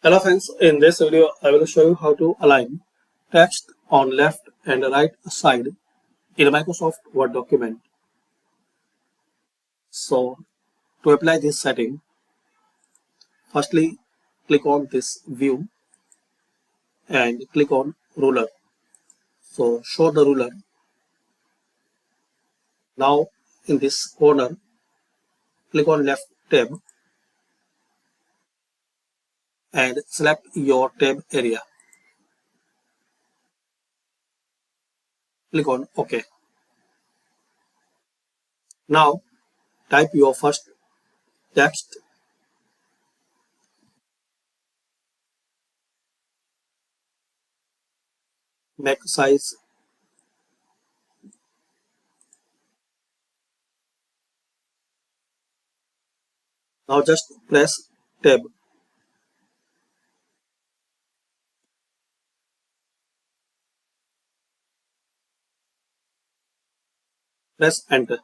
Hello friends, in this video I will show you how to align text on left and right side in a Microsoft Word document. So to apply this setting, firstly click on this view and click on ruler. So show the ruler. Now in this corner click on left tab and select your tab area. Click on OK. Now type your first text. Make size now just press tab. Press enter.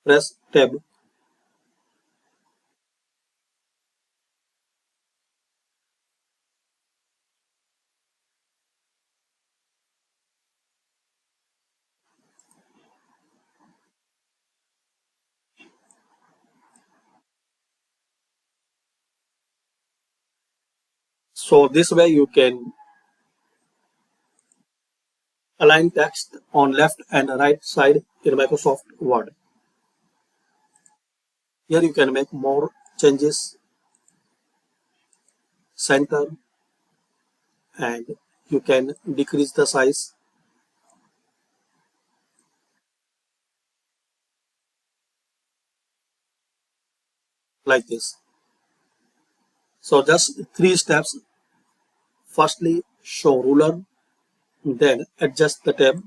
Press tab. So this way you can align text on left and right side in Microsoft Word. Here you can make more changes, center, and you can decrease the size like this. So just 3 steps. Firstly, show ruler, then adjust the tab.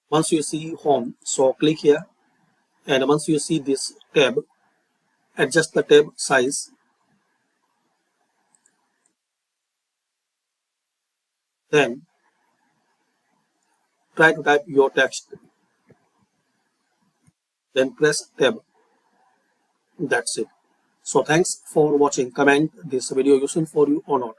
Once you see home, so click here, and once you see this tab, adjust the tab size. Then try to type your text. Then press tab. That's it. So thanks for watching. Comment this video useful for you or not.